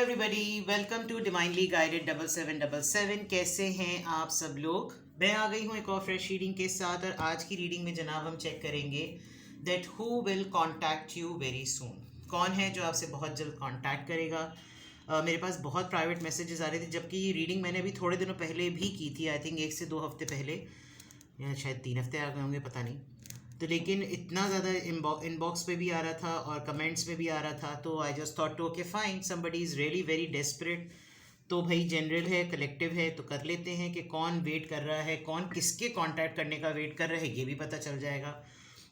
Everybody, welcome to divinely guided 7777। कैसे हैं आप सब लोग। मैं आ गई हूँ एक और फ्रेश रीडिंग के साथ, और आज की रीडिंग में जनाब हम चेक करेंगे that who will contact you very soon. कौन है जो आपसे बहुत जल्द कॉन्टैक्ट करेगा। मेरे पास बहुत प्राइवेट मैसेजेस आ रहे थे, जबकि ये रीडिंग मैंने अभी थोड़े दिनों पहले भी की थी। आई थिंक 1 से 2 हफ्ते पहले, या शायद 3 हफ्ते आ गए होंगे, पता नहीं। तो लेकिन इतना ज़्यादा इनबॉक्स पे भी आ रहा था और कमेंट्स में भी आ रहा था, तो I just thought okay fine, somebody is really very desperate. तो भाई जनरल है, कलेक्टिव है, तो कर लेते हैं कि कौन वेट कर रहा है, कौन किसके कांटेक्ट करने का वेट कर रहा है, ये भी पता चल जाएगा।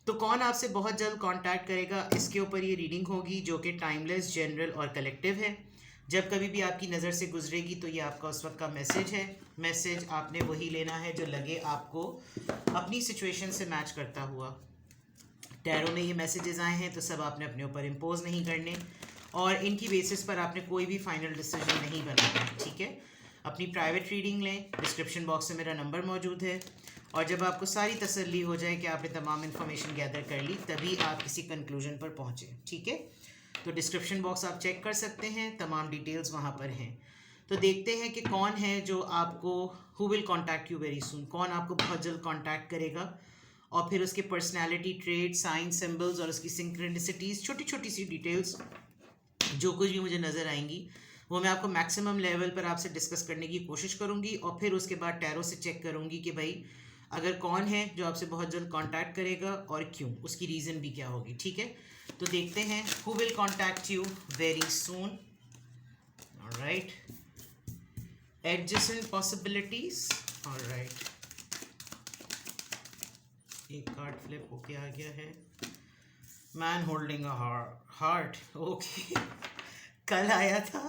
तो कौन आपसे बहुत जल्द कांटेक्ट करेगा, इसके ऊपर ये रीडिंग होगी, जो कि टाइमलेस, जनरल और कलेक्टिव है। जब कभी भी आपकी नज़र से गुजरेगी तो ये आपका उस वक्त का मैसेज है। मैसेज आपने वही लेना है जो लगे आपको अपनी सिचुएशन से मैच करता हुआ। टैरो में ये मैसेजेस आए हैं तो सब आपने अपने ऊपर इम्पोज नहीं करने, और इनकी बेसिस पर आपने कोई भी फाइनल डिसीजन नहीं बनाना, ठीक है। अपनी प्राइवेट रीडिंग लें, डिस्क्रिप्शन बॉक्स में मेरा नंबर मौजूद है, और जब आपको सारी तसल्ली हो जाए कि आपने तमाम इन्फॉर्मेशन गैदर कर ली, तभी आप किसी कंक्लूजन पर पहुँचें, ठीक है। तो डिस्क्रिप्शन बॉक्स आप चेक कर सकते हैं, तमाम डिटेल्स वहाँ पर हैं। तो देखते हैं कि कौन है जो आपको, who will contact you very soon, कौन आपको बहुत जल्द कॉन्टैक्ट करेगा। और फिर उसके पर्सनैलिटी ट्रेड, साइन, सिम्बल्स और उसकी सिंक्रोनिसिटीज़, छोटी छोटी सी डिटेल्स जो कुछ भी मुझे नज़र आएंगी, वो मैं आपको मैक्सिमम लेवल पर आपसे डिस्कस करने की कोशिश करूँगी। और फिर उसके बाद टैरो से चेक करूँगी कि भाई अगर कौन है जो आपसे बहुत जल्द कांटेक्ट करेगा और क्यों, उसकी रीज़न भी क्या होगी, ठीक है। तो देखते हैं who will contact you very soon. Alright, adjacent possibilities. Alright, एक कार्ड फ्लिप होके आ गया है, man holding a heart. Okay, कल आया था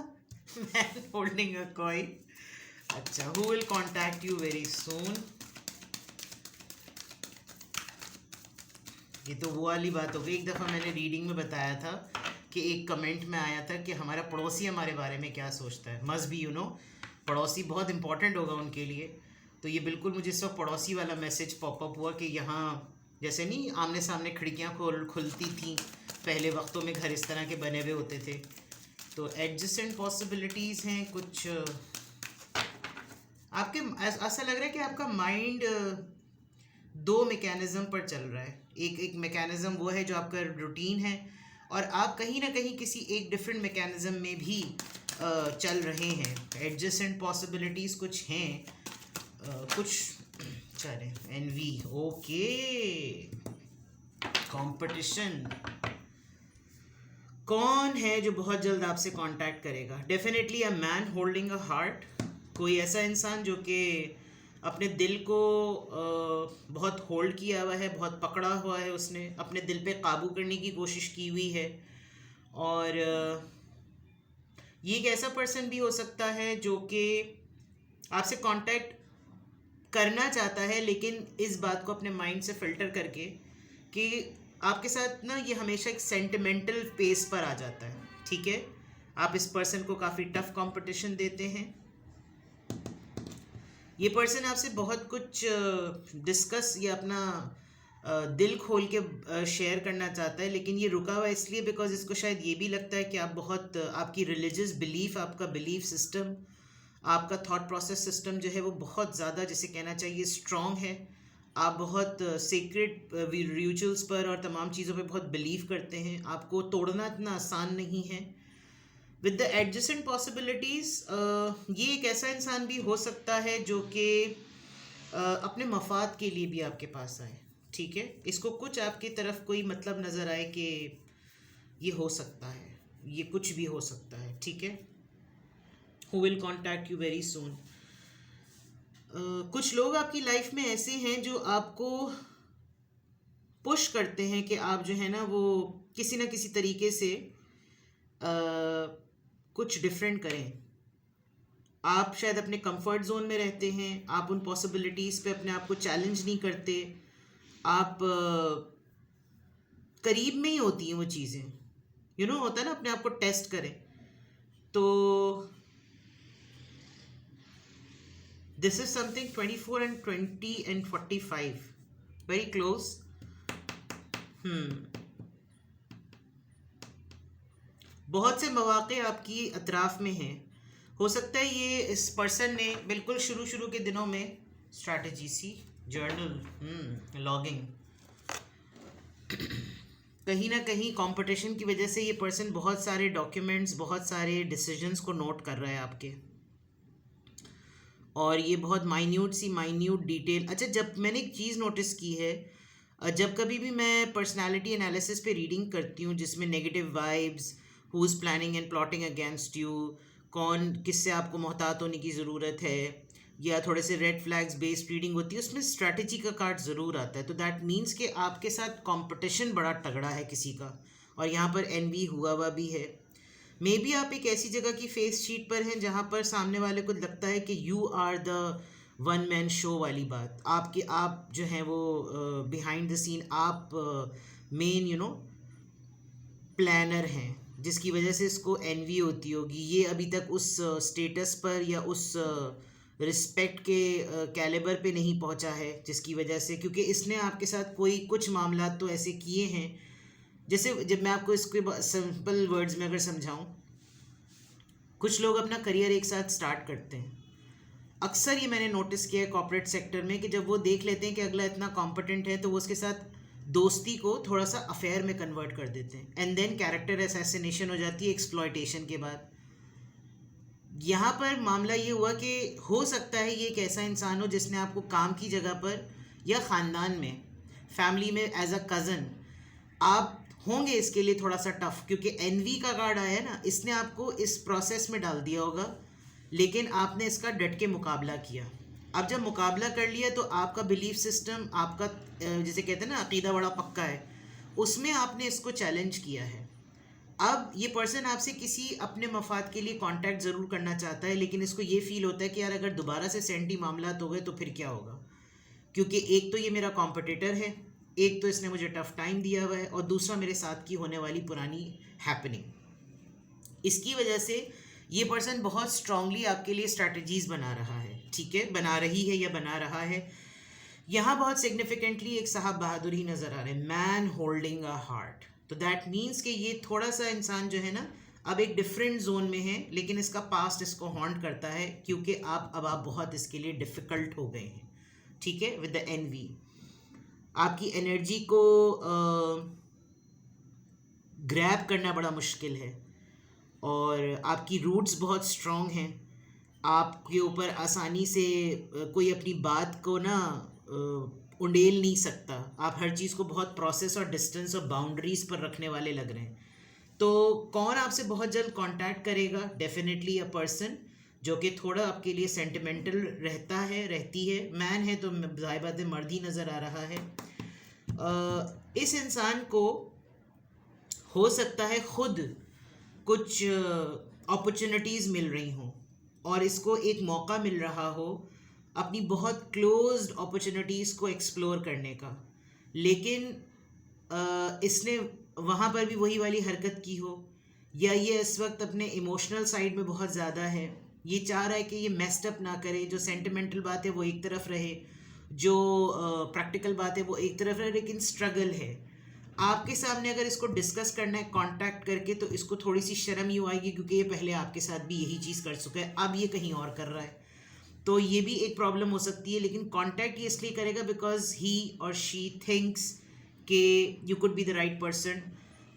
मैन होल्डिंग अ कॉइन। अच्छा, who will contact you very soon. ये तो वो वाली बात हो गई, एक दफ़ा मैंने रीडिंग में बताया था कि एक कमेंट में आया था कि हमारा पड़ोसी हमारे बारे में क्या सोचता है। मस्ट बी, पड़ोसी बहुत इंपॉर्टेंट होगा उनके लिए। तो ये बिल्कुल मुझे इस वक्त पड़ोसी वाला मैसेज पॉपअप हुआ कि यहाँ जैसे नहीं आमने सामने खिड़कियाँ खुलती थी पहले वक्तों में, घर इस तरह के बने हुए होते थे। तो एडजेसेंट पॉसिबिलिटीज़ हैं कुछ। आपके ऐसा लग रहा है कि आपका माइंड दो मैकेनिज़्म पर चल रहा है। एक मैकेनिज़्म वो है जो आपका रूटीन है, और आप कहीं ना कहीं किसी एक डिफरेंट मैकेनिज़्म में भी चल रहे हैं। एडजेसेंट पॉसिबिलिटीज़ कुछ हैं, कुछ चले। Envy, okay, competition. कौन है जो बहुत जल्द आपसे कांटेक्ट करेगा। Definitely a man holding a heart, कोई ऐसा इंसान जो कि अपने दिल को बहुत होल्ड किया हुआ है, बहुत पकड़ा हुआ है, उसने अपने दिल पे काबू करने की कोशिश की हुई है। और ये एक ऐसा पर्सन भी हो सकता है जो कि आपसे कांटेक्ट करना चाहता है, लेकिन इस बात को अपने माइंड से फिल्टर करके कि आपके साथ ना ये हमेशा एक सेंटिमेंटल पेस पर आ जाता है, ठीक है। आप इस पर्सन को काफ़ी टफ कंपटीशन देते हैं। ये पर्सन आपसे बहुत कुछ डिस्कस या अपना दिल खोल के शेयर करना चाहता है, लेकिन ये रुका हुआ इसलिए बिकॉज इसको शायद ये भी लगता है कि आप बहुत आपकी रिलीजियस बिलीफ, आपका बिलीफ सिस्टम, आपका थॉट प्रोसेस सिस्टम जो है वो बहुत ज़्यादा, जिसे कहना चाहिए, स्ट्रॉन्ग है। आप बहुत सीक्रेट रिचुअल्स पर और तमाम चीज़ों पे बहुत बिलीव करते हैं। आपको तोड़ना इतना आसान नहीं है। विद द एडजेसेंट पॉसिबिलिटीज़, ये एक ऐसा इंसान भी हो सकता है जो कि अपने मफाद के लिए भी आपके पास आए, ठीक है। इसको कुछ आपकी तरफ कोई मतलब नज़र आए कि ये हो सकता है, ये कुछ भी हो सकता है, ठीक है। Who will contact you very soon. कुछ लोग आपकी लाइफ में ऐसे हैं जो आपको पुश करते हैं कि आप जो है ना वो किसी ना किसी तरीके से कुछ डिफरेंट करें। आप शायद अपने कंफर्ट जोन में रहते हैं, आप उन पॉसिबिलिटीज़ पे अपने आप को चैलेंज नहीं करते। आप करीब में ही होती हैं वो चीज़ें, होता है ना, अपने आप को टेस्ट करें। तो this is something 24 and 20 and 45, very close. बहुत से मौक़े आपकी अतराफ़ में हैं। हो सकता है ये इस पर्सन ने बिल्कुल शुरू शुरू के दिनों में स्ट्रैटेजी सी जर्नल लॉगिंग, कहीं ना कहीं कंपटीशन की वजह से ये पर्सन बहुत सारे डॉक्यूमेंट्स, बहुत सारे डिसीजंस को नोट कर रहा है आपके, और ये बहुत माइन्यूट डिटेल। अच्छा, जब मैंने एक चीज़ नोटिस की है, जब कभी भी मैं पर्सनालिटी एनालिसिस पे रीडिंग करती हूँ जिसमें negative vibes, who is planning and plotting against you, कौन किससे आपको मोहतात होने की ज़रूरत है, या थोड़े से रेड फ्लैग्स बेस्ड रीडिंग होती है, उसमें स्ट्रैटेजी का कार्ड ज़रूर आता है। तो दैट मीन्स कि आपके साथ कंपटीशन बड़ा तगड़ा है किसी का, और यहाँ पर एनवी हुआ भी है। मे बी आप एक ऐसी जगह की फेस शीट पर हैं जहाँ पर सामने वाले को लगता है कि you are the one man show वाली बात, आप जो हैं वो बिहाइंड द सीन आप मेन प्लानर हैं, जिसकी वजह से इसको एनवी होती होगी। ये अभी तक उस स्टेटस पर या उस रिस्पेक्ट के कैलिबर पे नहीं पहुंचा है, जिसकी वजह से, क्योंकि इसने आपके साथ कुछ मामला तो ऐसे किए हैं, जैसे जब मैं आपको इसके सिंपल वर्ड्स में अगर समझाऊं, कुछ लोग अपना करियर एक साथ स्टार्ट करते हैं। अक्सर ये मैंने नोटिस किया है कॉर्पोरेट सेक्टर में कि जब वो देख लेते हैं कि अगला इतना कॉम्पिटेंट है तो वो उसके साथ दोस्ती को थोड़ा सा अफेयर में कन्वर्ट कर देते हैं, एंड देन कैरेक्टर असैसिनेशन हो जाती है एक्सप्लॉयटेशन के बाद। यहाँ पर मामला ये हुआ कि हो सकता है ये एक ऐसा इंसान हो जिसने आपको काम की जगह पर या ख़ानदान में, फैमिली में एज अ कज़न, आप होंगे इसके लिए थोड़ा सा टफ, क्योंकि एनवी का कार्ड आया है ना, इसने आपको इस प्रोसेस में डाल दिया होगा, लेकिन आपने इसका डट के मुकाबला किया। अब जब मुकाबला कर लिया तो आपका बिलीफ सिस्टम, आपका जिसे कहते हैं ना अकीदा बड़ा पक्का है, उसमें आपने इसको चैलेंज किया है। अब ये पर्सन आपसे किसी अपने मफाद के लिए कांटेक्ट ज़रूर करना चाहता है, लेकिन इसको ये फील होता है कि यार अगर दोबारा से सेंटी मामला हो गए तो फिर क्या होगा, क्योंकि एक तो ये मेरा कॉम्पिटिटर है, एक तो इसने मुझे टफ टाइम दिया हुआ है, और दूसरा मेरे साथ की होने वाली पुरानी हैपनिंग। इसकी वजह से ये पर्सन बहुत स्ट्रांगली आपके लिए स्ट्रैटेजीज बना रहा है, ठीक है, बना रही है या बना रहा है। यहाँ बहुत सिग्निफिकेंटली एक साहब बहादुर ही नज़र आ रहे हैं, मैन होल्डिंग अ हार्ट। तो दैट मीन्स कि ये थोड़ा सा इंसान जो है ना अब एक डिफरेंट जोन में है, लेकिन इसका पास्ट इसको हॉन्ट करता है, क्योंकि अब आप बहुत इसके लिए डिफ़िकल्ट हो गए हैं, ठीक है, विद द एनवी। आपकी एनर्जी को ग्रैब करना बड़ा मुश्किल है, और आपकी रूट्स बहुत स्ट्रॉन्ग हैं, आपके ऊपर आसानी से कोई अपनी बात को ना उंडेल नहीं सकता। आप हर चीज़ को बहुत प्रोसेस और डिस्टेंस और बाउंड्रीज़ पर रखने वाले लग रहे हैं। तो कौन आपसे बहुत जल्द कांटेक्ट करेगा? डेफिनेटली अ पर्सन जो कि थोड़ा आपके लिए सेंटिमेंटल रहती है। मैन है तो ज़ाहिर बात है मर्द ही नज़र आ रहा है। इस इंसान को हो सकता है खुद कुछ अपॉर्चुनिटीज़ मिल रही हों, और इसको एक मौका मिल रहा हो अपनी बहुत क्लोज्ड अपॉर्चुनिटीज़ को एक्सप्लोर करने का, लेकिन इसने वहाँ पर भी वही वाली हरकत की हो, या ये इस वक्त अपने इमोशनल साइड में बहुत ज़्यादा है। ये चाह रहा है कि ये मेस्ड अप ना करे, जो सेंटिमेंटल बात है वो एक तरफ रहे, जो प्रैक्टिकल बात है वो एक तरफ रहे, लेकिन स्ट्रगल है। आपके सामने अगर इसको डिस्कस करना है कांटेक्ट करके, तो इसको थोड़ी सी शर्म ही आएगी, क्योंकि ये पहले आपके साथ भी यही चीज़ कर चुका है, अब ये कहीं और कर रहा है, तो ये भी एक प्रॉब्लम हो सकती है। लेकिन कांटेक्ट ये इसलिए करेगा बिकॉज ही और शी थिंक्स कि you could be the right person,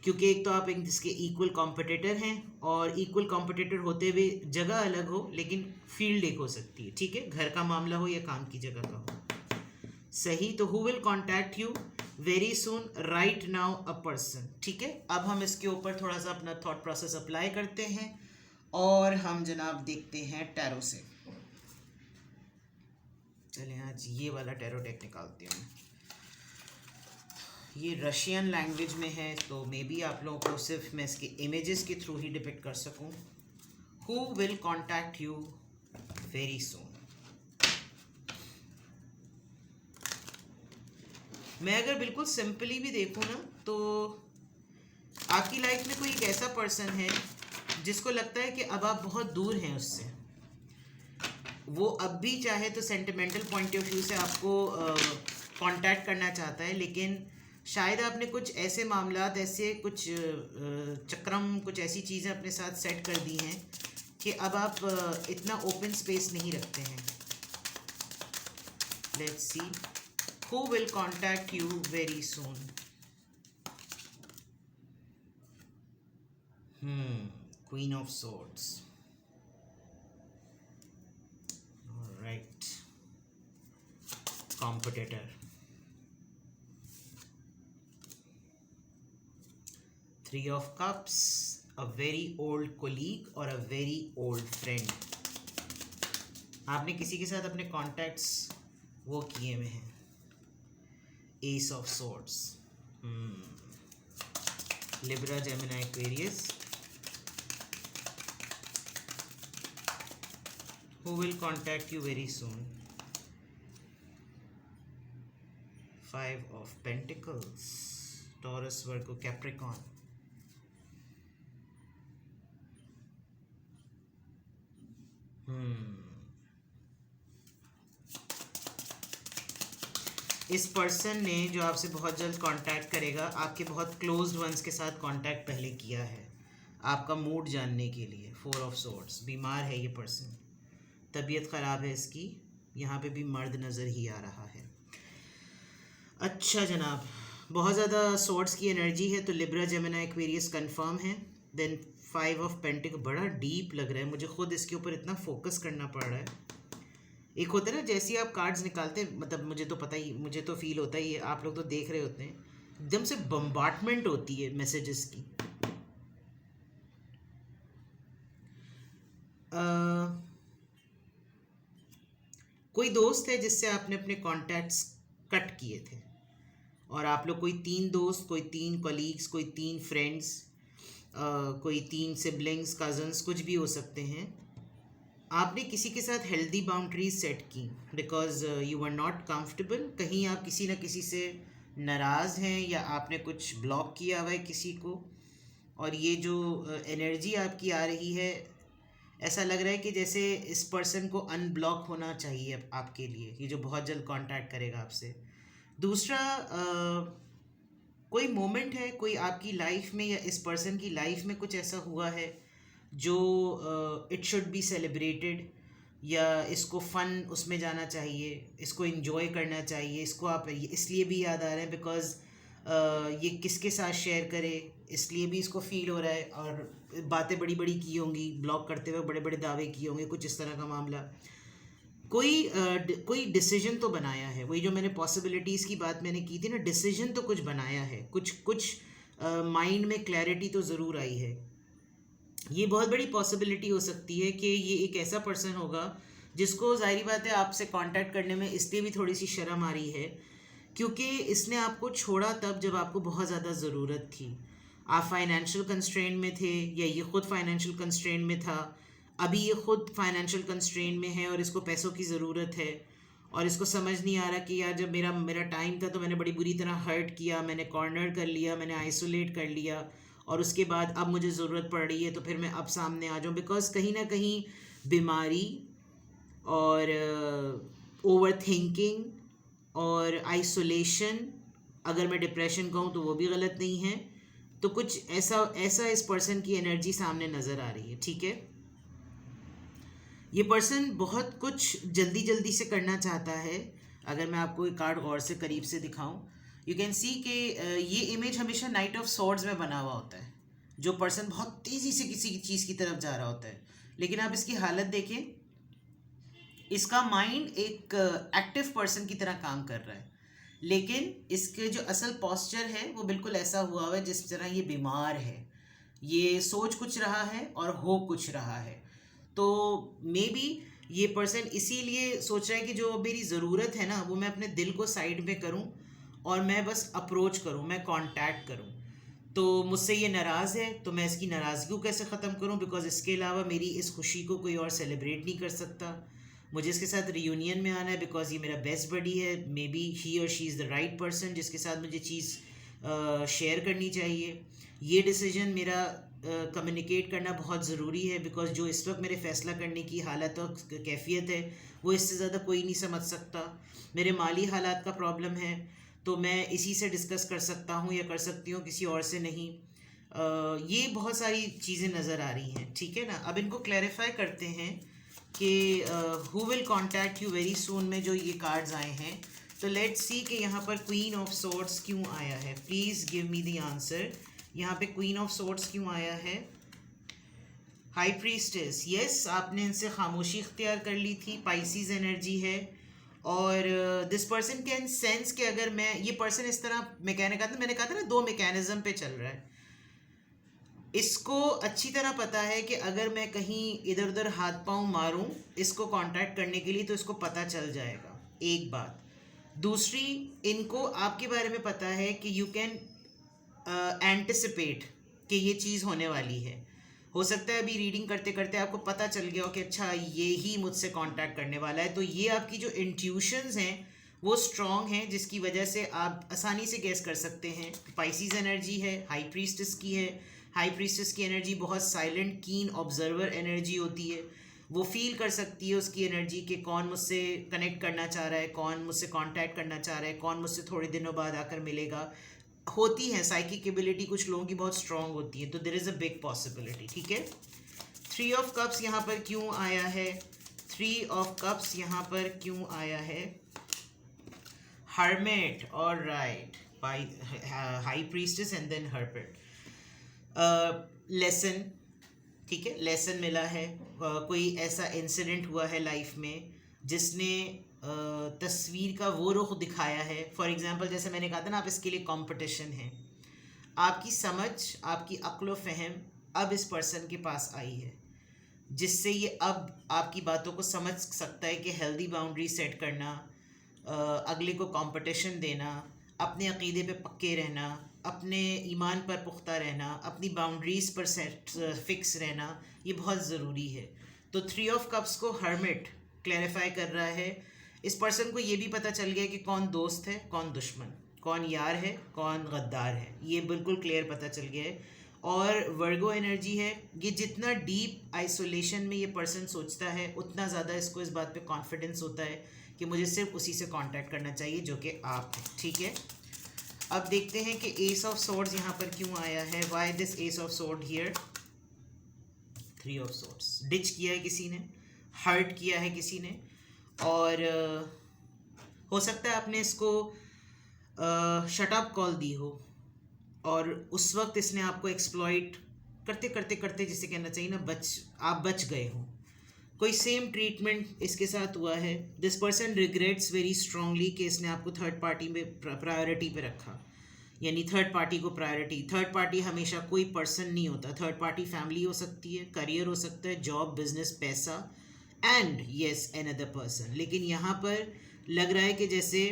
क्योंकि एक तो आप एक जिसके इक्वल कॉम्पिटिटर हैं, और इक्वल कॉम्पिटिटर होते हुए जगह अलग हो लेकिन फील्ड एक हो सकती है, ठीक है, घर का मामला हो या काम की जगह का हो, सही। तो who will contact you very soon, right now a person, ठीक है। अब हम इसके ऊपर थोड़ा सा अपना थॉट प्रोसेस अप्लाई करते हैं, और हम जनाब देखते हैं टैरो से। चलें आज ये वाला टैरो डेक निकालती हूँ। ये रशियन लैंग्वेज में है, तो मे बी आप लोगों को सिर्फ मैं इसके इमेजेस के थ्रू ही डिपिक्ट कर सकूँ। Who will contact you very soon. मैं अगर बिल्कुल सिंपली भी देखूँ ना, तो आपकी लाइफ में कोई एक ऐसा पर्सन है जिसको लगता है कि अब आप बहुत दूर हैं उससे। वो अब भी चाहे तो सेंटिमेंटल पॉइंट ऑफ व्यू से आपको कांटेक्ट करना चाहता है, लेकिन शायद आपने कुछ ऐसे मामलात, ऐसे कुछ चक्रम, कुछ ऐसी चीज़ें अपने साथ सेट कर दी हैं कि अब आप इतना ओपन स्पेस नहीं रखते हैं. Let's see who will contact you very soon. Queen of swords. Alright. Competitor. 3 of cups, a very old colleague और a very old friend. आपने किसी के साथ अपने कॉन्टैक्ट्स वो किए हुए हैं. Ace of swords. Libra, Gemini, Aquarius. Who will contact you very soon? 5 of Pentacles. Taurus, Virgo, Capricorn. इस पर्सन ने जो आपसे बहुत जल्द कांटेक्ट करेगा, आपके बहुत क्लोज्ड वंस के साथ कांटेक्ट पहले किया है आपका मूड जानने के लिए. 4 ऑफ सोर्ड्स. बीमार है ये पर्सन, तबीयत ख़राब है इसकी. यहाँ पे भी मर्द नज़र ही आ रहा है. अच्छा जनाब, बहुत ज़्यादा सोर्ड्स की एनर्जी है, तो लिब्रा, जेमिनी, एक्वेरियस कंफर्म है. देन 5 ऑफ पेंटिकल बड़ा डीप लग रहा है मुझे, खुद इसके ऊपर इतना फोकस करना पड़ रहा है. एक होता है ना, जैसे ही आप कार्ड्स निकालते हैं, मतलब मुझे तो पता ही, मुझे तो फील होता ही है, आप लोग तो देख रहे होते हैं, एकदम से बम्बार्टमेंट होती है मैसेजेस की. कोई दोस्त है जिससे आपने अपने कॉन्टैक्ट्स कट किए थे, और आप लोग कोई 3 दोस्त, कोई 3 कलीग्स, कोई 3 फ्रेंड्स, कोई 3 सिबलिंग्स, कज़न्स, कुछ भी हो सकते हैं. आपने किसी के साथ हेल्दी बाउंड्रीज सेट की because you are not comfortable. कहीं आप किसी न किसी से नाराज़ हैं, या आपने कुछ ब्लॉक किया हुआ है किसी को, और ये जो एनर्जी आपकी आ रही है, ऐसा लग रहा है कि जैसे इस पर्सन को अनब्लॉक होना चाहिए आपके लिए, ये जो बहुत जल्द कांटेक्ट करेगा आपसे. दूसरा, कोई मोमेंट है, कोई आपकी लाइफ में या इस पर्सन की लाइफ में कुछ ऐसा हुआ है जो इट शुड बी सेलिब्रेटेड, या इसको फ़न उसमें जाना चाहिए, इसको इन्जॉय करना चाहिए. इसको आप इसलिए भी याद आ रहे हैं बिकॉज़ ये किसके साथ शेयर करे, इसलिए भी इसको फील हो रहा है. और बातें बड़ी बड़ी की होंगी, ब्लॉक करते हुए बड़े बड़े दावे किए होंगे, कुछ इस तरह का मामला. कोई डिसीजन तो बनाया है. वही जो मैंने पॉसिबिलिटीज़ की बात मैंने की थी ना, डिसीजन तो कुछ बनाया है, कुछ माइंड में क्लैरिटी तो ज़रूर आई है. ये बहुत बड़ी पॉसिबिलिटी हो सकती है कि ये एक ऐसा पर्सन होगा जिसको, जाहिर बात है, आपसे कांटेक्ट करने में इसलिए भी थोड़ी सी शर्म आ रही है क्योंकि इसने आपको छोड़ा तब जब आपको बहुत ज़्यादा ज़रूरत थी. आप फाइनेंशियल कंस्ट्रेंट में थे, या ये ख़ुद फाइनेंशियल कंस्ट्रेंट में था. अभी ये ख़ुद फाइनेंशियल कंस्ट्रेंट में है और इसको पैसों की ज़रूरत है, और इसको समझ नहीं आ रहा कि यार जब मेरा टाइम था तो मैंने बड़ी बुरी तरह हर्ट किया, मैंने कॉर्नर कर लिया, मैंने आइसोलेट कर लिया, और उसके बाद अब मुझे ज़रूरत पड़ रही है तो फिर मैं अब सामने आ जाऊँ. बिकॉज़ कहीं ना कहीं बीमारी और ओवर थिंकिंग और आइसोलेशन, अगर मैं डिप्रेशन कहूँ तो वो भी गलत नहीं है, तो कुछ ऐसा इस पर्सन की एनर्जी सामने नज़र आ रही है. ठीक है, ये पर्सन बहुत कुछ जल्दी से करना चाहता है. अगर मैं आपको एक कार्ड गौर से करीब से दिखाऊं, यू कैन सी कि ये इमेज हमेशा नाइट ऑफ सॉर्ड्स में बना हुआ होता है. जो पर्सन बहुत तेज़ी से किसी चीज़ की तरफ जा रहा होता है, लेकिन आप इसकी हालत देखें, इसका माइंड एक एक्टिव पर्सन की तरह काम कर रहा है, लेकिन इसके जो असल पॉस्चर है वो बिल्कुल ऐसा हुआ है जिस तरह ये बीमार है. ये सोच कुछ रहा है और हो कुछ रहा है. तो मे बी ये पर्सन इसीलिए सोच रहा है कि जो मेरी ज़रूरत है ना, वो मैं अपने दिल को साइड में करूं और मैं बस अप्रोच करूं, मैं कांटेक्ट करूं. तो मुझसे ये नाराज़ है तो मैं इसकी नाराज़गी को कैसे ख़त्म करूं, बिकॉज इसके अलावा मेरी इस खुशी को कोई और सेलिब्रेट नहीं कर सकता. मुझे इसके साथ रियूनियन में आना है बिकॉज ये मेरा बेस्ट बडी है. मे बी ही और she is the right person जिसके साथ मुझे चीज़ शेयर करनी चाहिए. ये डिसीजन मेरा कम्युनिकेट करना बहुत ज़रूरी है बिकॉज जो इस वक्त मेरे फ़ैसला करने की हालत और कैफियत है वो इससे ज़्यादा कोई नहीं समझ सकता. मेरे माली हालात का प्रॉब्लम है, तो मैं इसी से डिस्कस कर सकता हूँ या कर सकती हूँ, किसी और से नहीं। ये बहुत सारी चीज़ें नज़र आ रही हैं, ठीक है ना। अब इनको क्लैरिफाई करते हैं कि who will contact you very soon में जो ये कार्ड्स आए हैं। तो लेट्स सी कि यहाँ पर क्वीन ऑफ सोर्ड्स क्यों आया है। Please give me the answer. यहाँ पे क्वीन ऑफ सोर्ड्स क्यों आया है। हाई प्रीस्टेस, यस, आपने इनसे खामोशी इख्तियार कर ली थी। पाइसिस एनर्जी है और दिस पर्सन कैन सेंस कि अगर मैं, ये पर्सन इस तरह मैंने कहा था ना, दो मैकेनिज्म पे चल रहा है। इसको अच्छी तरह पता है कि अगर मैं कहीं इधर उधर हाथ पांव मारूं इसको कांटेक्ट करने के लिए तो इसको पता चल जाएगा, एक बात। दूसरी, इनको आपके बारे में पता है कि यू कैन एंटिसिपेट कि ये चीज़ होने वाली है। हो सकता है अभी रीडिंग करते करते आपको पता चल गया हो कि अच्छा ये ही मुझसे कांटेक्ट करने वाला है। तो ये आपकी जो इंट्यूशंस हैं वो स्ट्रॉन्ग हैं, जिसकी वजह से आप आसानी से गेस कर सकते हैं। पाइसिस एनर्जी है, हाई प्रीस्टेस की है। हाई प्रीस्टेस की एनर्जी बहुत साइलेंट कीन ऑब्जर्वर एनर्जी होती है। वो फील कर सकती है उसकी एनर्जी कि कौन मुझसे कनेक्ट करना चाह रहा है, कौन मुझसे कांटेक्ट करना चाह रहा है, कौन मुझसे थोड़े दिनों बाद आकर मिलेगा। होती है साइकिक एबिलिटी कुछ लोगों की बहुत स्ट्रांग होती है, तो there is a big possibility, ठीक है। 3 ऑफ कप्स यहाँ पर क्यों आया है। 3 ऑफ कप्स यहाँ पर क्यों आया है। हर्मिट, और right, by high priestess and then hermit. Lesson, ठीक है, लेसन मिला है। कोई ऐसा इंसिडेंट हुआ है लाइफ में जिसने तस्वीर का वो रुख दिखाया है। फॉर एग्जांपल, जैसे मैंने कहा था ना, आप इसके लिए कंपटीशन है। आपकी समझ, आपकी अक्ल व फहम अब इस पर्सन के पास आई है, जिससे ये अब आपकी बातों को समझ सकता है कि हेल्दी बाउंड्री सेट करना, अगले को कंपटीशन देना, अपने अकीदे पे पक्के रहना, अपने ईमान पर पुख्ता रहना, अपनी बाउंड्रीज़ पर सेट फिक्स रहना, ये बहुत ज़रूरी है। तो 3 ऑफ कप्स को हर्मिट क्लैरिफाई कर रहा है। इस पर्सन को ये भी पता चल गया कि कौन दोस्त है, कौन दुश्मन, कौन यार है, कौन गद्दार है, ये बिल्कुल क्लियर पता चल गया है। और वर्गो एनर्जी है। ये जितना डीप आइसोलेशन में ये पर्सन सोचता है उतना ज़्यादा इसको इस बात पे कॉन्फिडेंस होता है कि मुझे सिर्फ उसी से कांटेक्ट करना चाहिए जो कि आप हैं, ठीक है। अब देखते हैं कि एस ऑफ सोर्ड्स यहाँ पर क्यों आया है। Why this S of sword here. 3 of swords, ditch किया है किसी ने, हर्ट किया है किसी ने, और हो सकता है आपने इसको शट अप कॉल दी हो और उस वक्त इसने आपको एक्सप्लॉइट करते करते करते, जिसे कहना चाहिए ना, आप बच गए हो। कोई सेम ट्रीटमेंट इसके साथ हुआ है। This person regrets very strongly कि इसने आपको थर्ड पार्टी में प्रायोरिटी पे रखा, यानी थर्ड पार्टी को प्रायोरिटी। थर्ड पार्टी हमेशा कोई पर्सन नहीं होता। थर्ड पार्टी फैमिली हो सकती है, करियर हो सकता है, जॉब, बिजनेस, पैसा, एंड यस अनदर पर्सन। लेकिन यहाँ पर लग रहा है कि जैसे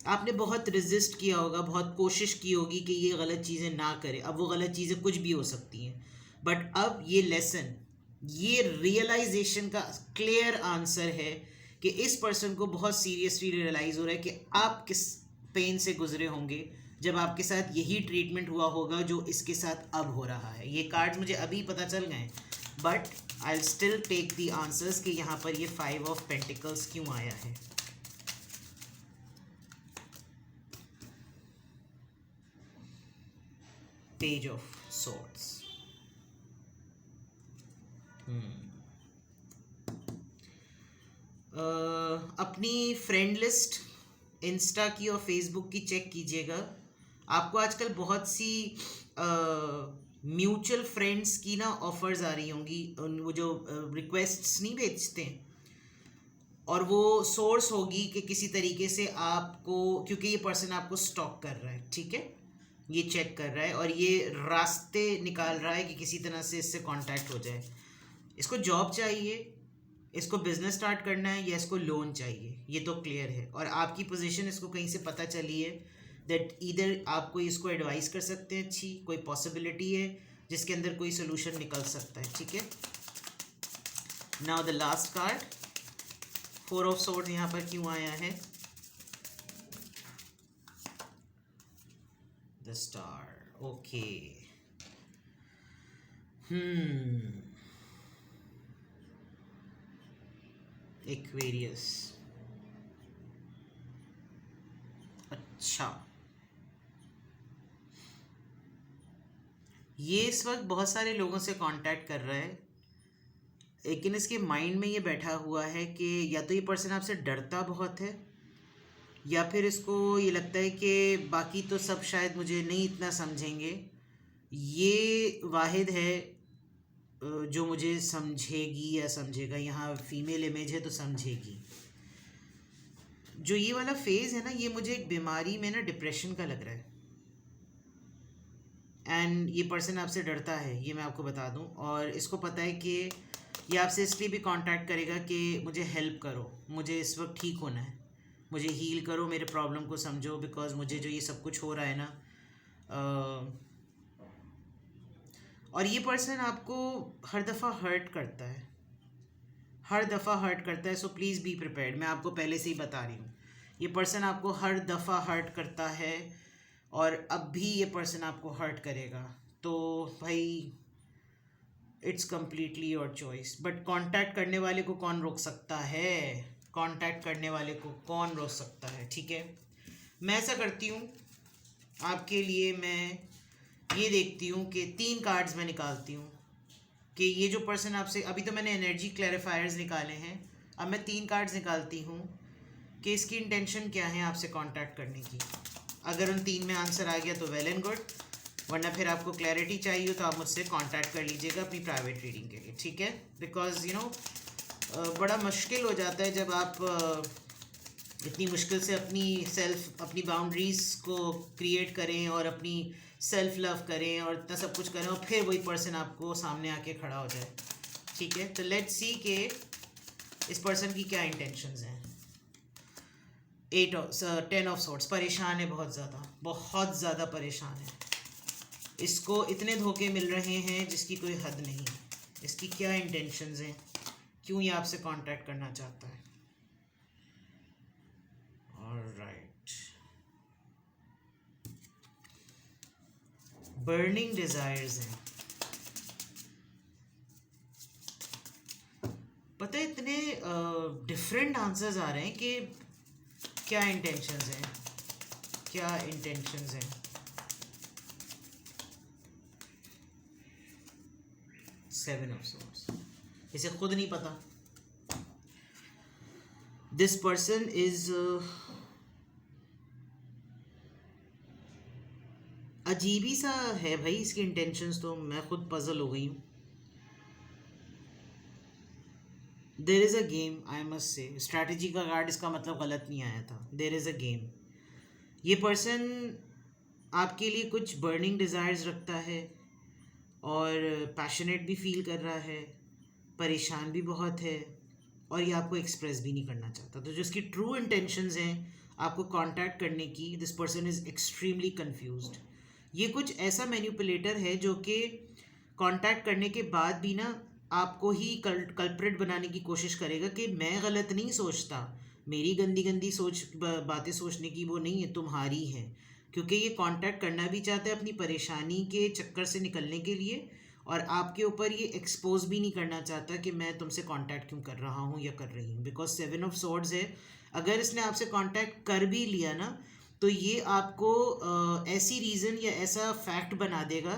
आपने बहुत रेजिस्ट किया होगा, बहुत कोशिश की होगी कि ये गलत चीज़ें ना करे। अब वो गलत चीज़ें कुछ भी हो सकती हैं, बट अब ये लेसन, ये रियलाइजेशन का क्लियर आंसर है कि इस पर्सन को बहुत सीरियसली रियलाइज हो रहा है कि आप किस पेन से गुजरे होंगे जब आपके साथ यही ट्रीटमेंट हुआ होगा जो इसके साथ अब हो रहा है। ये कार्ड्स मुझे अभी पता चल गए, but I will still take the answers कि यहाँ पर ये 5 ऑफ पेंटिकल्स क्यों आया है। Page of swords. अपनी फ्रेंड लिस्ट इंस्टा की और फेसबुक की चेक कीजिएगा। आपको आजकल बहुत सी म्यूचुअल फ्रेंड्स की ना ऑफर्स आ रही होंगी, वो जो रिक्वेस्ट्स नहीं भेजते हैं, और वो सोर्स होगी कि किसी तरीके से आपको, क्योंकि ये पर्सन आपको स्टॉक कर रहा है, ठीक है, ये चेक कर रहा है और ये रास्ते निकाल रहा है कि किसी तरह से इससे कांटेक्ट हो जाए। इसको जॉब चाहिए, इसको बिजनेस स्टार्ट करना है, या इसको लोन चाहिए, ये तो क्लियर है। और आपकी पोजीशन इसको कहीं से पता चली है दैट इधर आपको इसको एडवाइस कर सकते हैं, अच्छी कोई पॉसिबिलिटी है जिसके अंदर कोई सोल्यूशन निकल सकता है, ठीक है। Now the last card, 4 of swords यहाँ पर क्यों आया है। The star, okay. एक्वेरियस, अच्छा, ये इस वक्त बहुत सारे लोगों से कांटेक्ट कर रहा है, लेकिन इसके माइंड में ये बैठा हुआ है कि या तो ये पर्सन आपसे डरता बहुत है, या फिर इसको ये लगता है कि बाकी तो सब शायद मुझे नहीं इतना समझेंगे, ये वाहिद है जो मुझे समझेगी या समझेगा। यहाँ फीमेल इमेज है तो समझेगी। जो ये वाला फेज़ है ना, ये मुझे एक बीमारी में ना डिप्रेशन का लग रहा है। एंड ये पर्सन आपसे डरता है, ये मैं आपको बता दूं। और इसको पता है कि ये आपसे इसलिए भी कांटेक्ट करेगा कि मुझे हेल्प करो, मुझे इस वक्त ठीक होना है, मुझे हील करो, मेरे प्रॉब्लम को समझो, बिकॉज मुझे जो ये सब कुछ हो रहा है ना। और ये पर्सन आपको हर दफ़ा हर्ट करता है, हर दफ़ा हर्ट करता है। So please be prepared. मैं आपको पहले से ही बता रही हूँ, ये पर्सन आपको हर दफ़ा हर्ट करता है और अब भी ये पर्सन आपको हर्ट करेगा। तो भाई it's completely your choice. But contact करने वाले को कौन रोक सकता है? कांटेक्ट करने वाले को कौन रोक सकता है? ठीक है, मैं ऐसा करती हूँ आपके लिए, मैं ये देखती हूँ कि 3 कार्ड्स मैं निकालती हूँ कि ये जो पर्सन आपसे, अभी तो मैंने एनर्जी क्लैरिफायर्स निकाले हैं, अब मैं 3 कार्ड्स निकालती हूँ कि इसकी इंटेंशन क्या है आपसे कांटेक्ट करने की। अगर उन 3 में आंसर आ गया तो वेल एंड गुड, वरना फिर आपको क्लैरिटी चाहिए हो तो आप मुझसे कांटेक्ट कर लीजिएगा अपनी प्राइवेट रीडिंग के लिए, ठीक है? बिकॉज यू नो बड़ा मुश्किल हो जाता है जब आप इतनी मुश्किल से अपनी बाउंड्रीज़ को क्रिएट करें और अपनी सेल्फ लव करें और इतना सब कुछ करें और फिर वही पर्सन आपको सामने आके खड़ा हो जाए, ठीक है? तो लेट्स सी कि इस पर्सन की क्या इंटेंशंस हैं। 10 ऑफ सॉर्ड्स, परेशान है, बहुत ज़्यादा परेशान है। इसको इतने धोखे मिल रहे हैं जिसकी कोई हद नहीं। इसकी क्या इंटेंशंस हैं, क्यों ये आपसे कांटेक्ट करना चाहता है? ऑलराइट, बर्निंग डिज़ायर्स हैं। पता है इतने डिफरेंट आंसर्स आ रहे हैं कि क्या इंटेंशंस हैं, क्या इंटेंशंस हैं। सेवन ऑफ सॉर्ड्स, इसे खुद नहीं पता। दिस पर्सन इज अजीब ही सा है भाई, इसकी इंटेंशंस तो मैं खुद पजल हो गई हूँ। There is a game, I must say. Strategy का कार्ड इसका मतलब गलत नहीं आया था। There is a game. ये पर्सन आपके लिए कुछ बर्निंग डिज़ायर्स रखता है और पैशनेट भी फील कर रहा है, परेशान भी बहुत है और ये आपको एक्सप्रेस भी नहीं करना चाहता। तो जो इसकी ट्रू इंटेंशंस हैं आपको कांटेक्ट करने की, this person is extremely confused. ये कुछ ऐसा मैनिपुलेटर है जो कि कांटेक्ट करने के बाद भी ना आपको ही कल्प्रिट बनाने की कोशिश करेगा कि मैं गलत नहीं सोचता, मेरी गंदी गंदी बातें सोचने की वो नहीं है, तुम्हारी है। क्योंकि ये कांटेक्ट करना भी चाहता है अपनी परेशानी के चक्कर से निकलने के लिए, और आपके ऊपर ये एक्सपोज भी नहीं करना चाहता कि मैं तुमसे कांटेक्ट क्यों कर रहा हूँ या कर रही हूँ। बिकॉज 7 ऑफ सॉर्ड्स है। अगर इसने आपसे कांटेक्ट कर भी लिया ना तो ये आपको ऐसी रीज़न या ऐसा फैक्ट बना देगा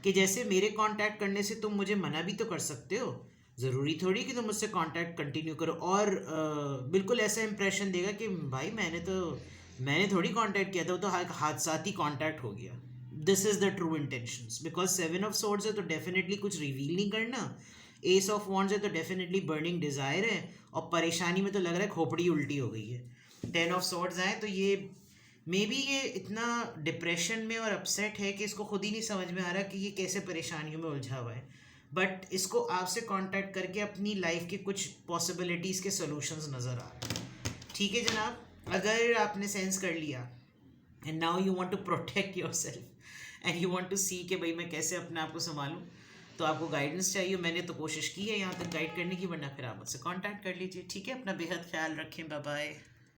कि जैसे मेरे कांटेक्ट करने से तुम मुझे मना भी तो कर सकते हो, ज़रूरी थोड़ी कि तुम मुझसे कांटेक्ट कंटिन्यू करो। और बिल्कुल ऐसा इंप्रेशन देगा कि भाई मैंने थोड़ी कांटेक्ट किया था, वो तो हादसाती कांटेक्ट हो गया। This is the true intentions. Because 7 of swords है तो डेफिनेटली कुछ रिवील नहीं करना, एस ऑफ वॉन्ड्स है तो डेफिनेटली बर्निंग डिज़ायर है, और परेशानी में तो लग रहा है खोपड़ी उल्टी हो गई है। 10 ऑफ सॉर्ड्स आए तो ये मे बी ये इतना डिप्रेशन में और अपसेट है कि इसको खुद ही नहीं समझ में आ रहा कि ये कैसे परेशानियों में उलझा हुआ है। बट इसको आपसे कांटेक्ट करके अपनी लाइफ के कुछ पॉसिबिलिटीज़ के सॉल्यूशंस नज़र आ रहे हैं। ठीक है जनाब, अगर आपने सेंस कर लिया and now you want to protect yourself and you want to see कि भाई मैं कैसे अपने आप को संभालूं, तो आपको गाइडेंस चाहिए। मैंने तो कोशिश की है यहाँ तक गाइड करने की, वरना फिर आप मुझसे कांटेक्ट कर लीजिए। ठीक है, अपना बेहद ख्याल रखें। Bye bye.